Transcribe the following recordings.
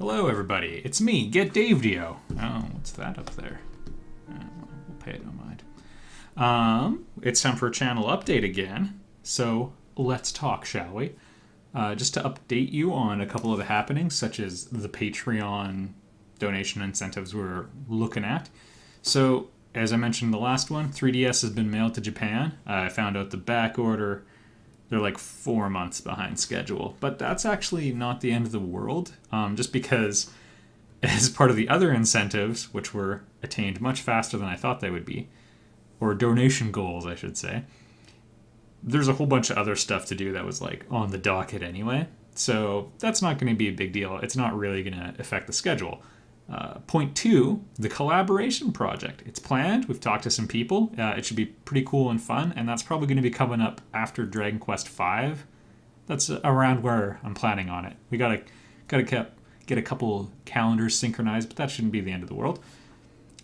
Hello, everybody. It's me, Get Dave Dio. Oh, what's that up there? We'll pay it no mind. It's time for a channel update again. So let's talk, shall we? Just to update you on a couple of the happenings, such as the Patreon donation incentives we're looking at. So, as I mentioned in the last one, 3DS has been mailed to Japan. I found out the back order. They're like 4 months behind schedule. But that's actually not the end of the world, just because as part of the other incentives, which were attained much faster than I thought they would be, or donation goals, I should say, there's a whole bunch of other stuff to do that was like on the docket anyway. So that's not going to be a big deal. It's not really going to affect the schedule. Point 2, the collaboration project. It's planned. We've talked to some people. It should be pretty cool and fun, and that's probably going to be coming up after Dragon Quest V. That's around where I'm planning on it. We gotta get a couple calendars synchronized, but that shouldn't be the end of the world.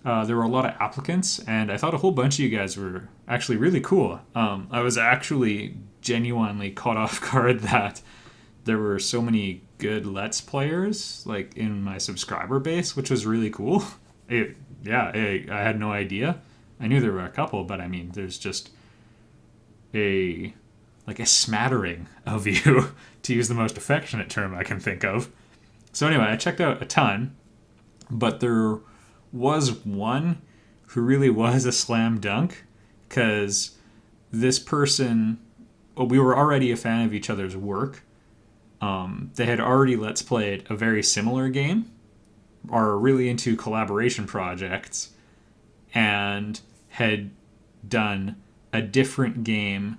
There were a lot of applicants, and I thought a whole bunch of you guys were actually really cool. I was actually genuinely caught off guard that there were so many good Let's Players like in my subscriber base, which was really cool. I had no idea. I knew there were a couple, but I mean, there's just a smattering of you, to use the most affectionate term I can think of. So anyway, I checked out a ton, but there was one who really was a slam dunk, because this person, we were already a fan of each other's work. They had already Let's Played a very similar game, are really into collaboration projects, and had done a different game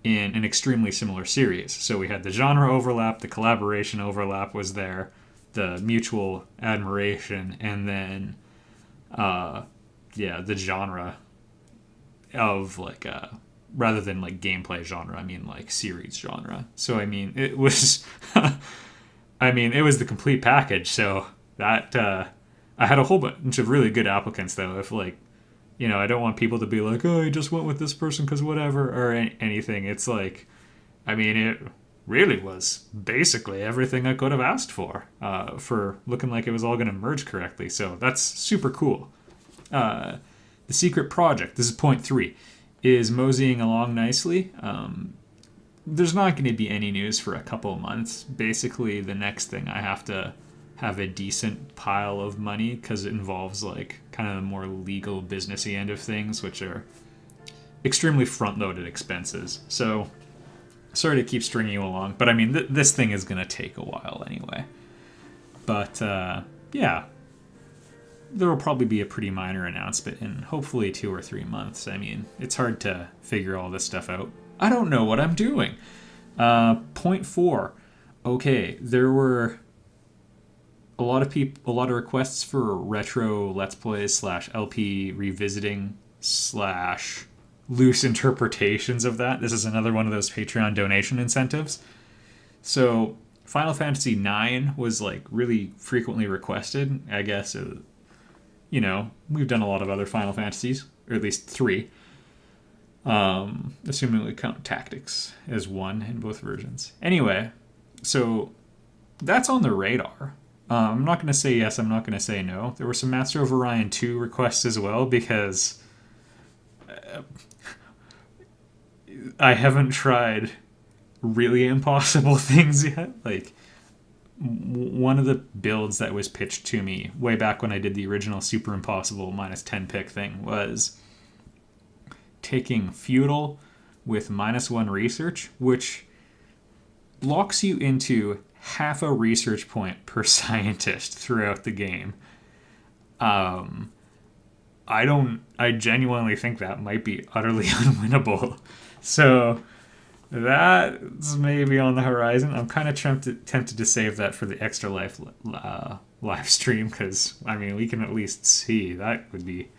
in an extremely similar series. So we had the genre overlap, the collaboration overlap was there, the mutual admiration, and then, the genre of like rather than like gameplay genre, I mean like series genre. So I mean it was it was the complete package. So that I had a whole bunch of really good applicants though. If like, I don't want people to be like, oh, I just went with this person because whatever, or anything. It's like, it really was basically everything I could have asked for looking like it was all going to merge correctly. So that's super cool. The secret project, this is point 3, is moseying along nicely. There's not going to be any news for a couple of months. Basically, the next thing I have to have a decent pile of money, because it involves like kind of the more legal businessy end of things, which are extremely front-loaded expenses. So sorry to keep stringing you along, but this thing is going to take a while anyway. But there will probably be a pretty minor announcement in hopefully 2 or 3 months. It's hard to figure all this stuff out. I don't know what I'm doing. Point 4. Okay, there were a lot of requests for retro Let's Plays / LP revisiting / loose interpretations of that. This is another one of those Patreon donation incentives. So Final Fantasy IX was like really frequently requested. I guess we've done a lot of other Final Fantasies, or at least 3. Assuming we count Tactics as one in both versions. Anyway, so that's on the radar. I'm not going to say yes, I'm not going to say no. There were some Master of Orion 2 requests as well, because I haven't tried really impossible things yet. Like, one of the builds that was pitched to me way back when I did the original Super Impossible -10 pick thing was taking Feudal with -1 research, which locks you into half a research point per scientist throughout the game. I genuinely think that might be utterly unwinnable. So that's maybe on the horizon. I'm kind of tempted to save that for the Extra Life live stream, because we can at least see. That would be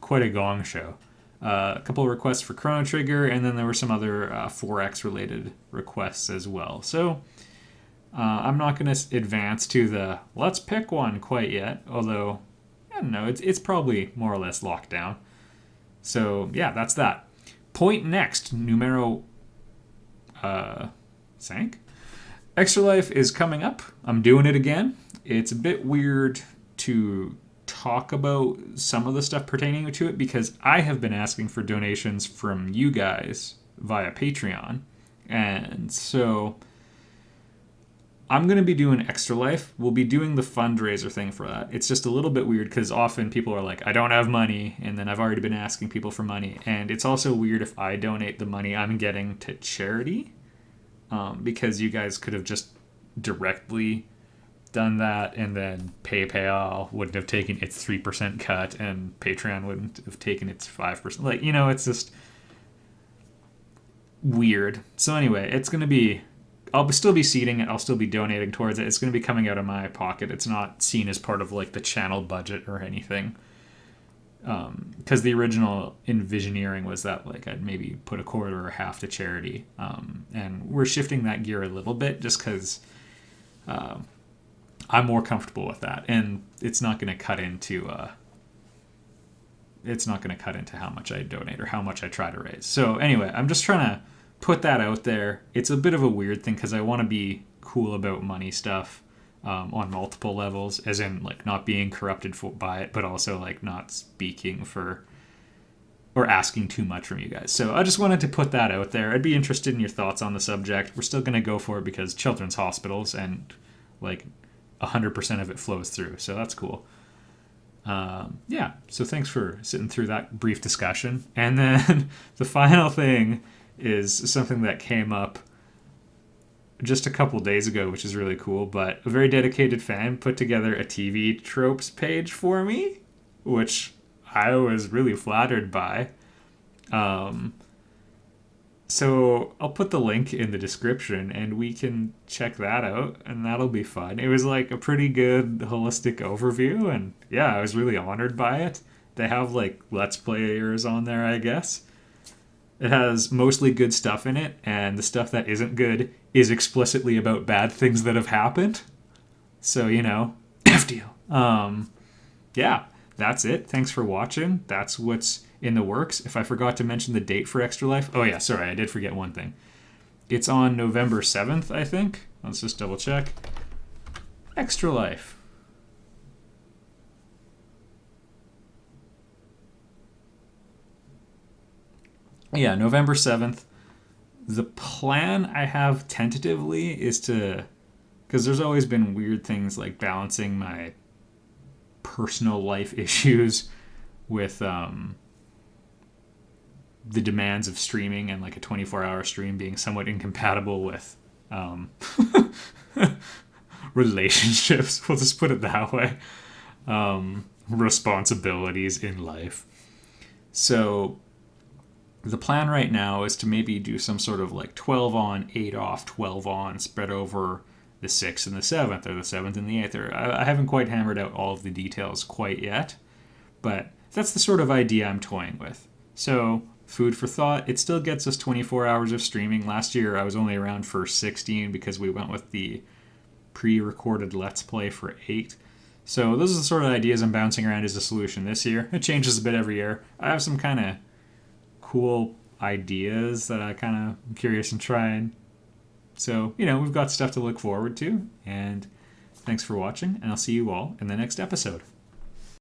quite a gong show. A couple of requests for Chrono Trigger, and then there were some other 4X related requests as well. So I'm not going to advance to the let's pick one quite yet, although I don't know, it's probably more or less locked down. So yeah, that's that. Point next, numero sank. Extra Life is coming up. I'm doing it again. It's a bit weird to talk about some of the stuff pertaining to it because I have been asking for donations from you guys via Patreon. And so I'm going to be doing Extra Life. We'll be doing the fundraiser thing for that. It's just a little bit weird because often people are like, I don't have money. And then I've already been asking people for money. And it's also weird if I donate the money I'm getting to charity because you guys could have just directly done that, and then PayPal wouldn't have taken its 3% cut, and Patreon wouldn't have taken its 5%. Like, it's just weird. So anyway, it's going to be, I'll still be seeding it. I'll still be donating towards it. It's going to be coming out of my pocket. It's not seen as part of like the channel budget or anything. Because the original envisioneering was that like I'd maybe put a quarter or half to charity. And we're shifting that gear a little bit just because I'm more comfortable with that, and it's not going to cut into how much I donate or how much I try to raise. So anyway, I'm just trying to put that out there. It's a bit of a weird thing because I want to be cool about money stuff on multiple levels, as in like not being corrupted by it, but also like not speaking for or asking too much from you guys. So I just wanted to put that out there. I'd be interested in your thoughts on the subject. We're still going to go for it because children's hospitals and like 100% of it flows through. So that's cool. Yeah. So thanks for sitting through that brief discussion. And then the final thing is something that came up just a couple days ago, which is really cool. But a very dedicated fan put together a TV Tropes page for me, which I was really flattered by. So I'll put the link in the description and we can check that out, and that'll be fun. It was like a pretty good holistic overview, and yeah, I was really honored by it. They have like Let's Players on there, I guess. It has mostly good stuff in it, and the stuff that isn't good is explicitly about bad things that have happened. So, F deal. Yeah, that's it. Thanks for watching. That's what's in the works. If I forgot to mention the date for Extra Life. Oh yeah, sorry, I did forget one thing. It's on November 7th, I think. Let's just double check. Extra Life. Yeah, November 7th. The plan I have tentatively is to, because there's always been weird things like balancing my personal life issues with the demands of streaming, and like a 24-hour stream being somewhat incompatible with relationships. We'll just put it that way. Responsibilities in life. So the plan right now is to maybe do some sort of like 12 on, 8 off, 12 on, spread over the 6th and the 7th, or the 7th and the 8th. Or I haven't quite hammered out all of the details quite yet, but that's the sort of idea I'm toying with. So food for thought. It still gets us 24 hours of streaming. Last year I was only around for 16 because we went with the pre-recorded Let's Play for 8. So those are the sort of ideas I'm bouncing around as a solution this year. It changes a bit every year. I have some kind of cool ideas that I kind of am curious in trying. So, we've got stuff to look forward to. And thanks for watching, and I'll see you all in the next episode.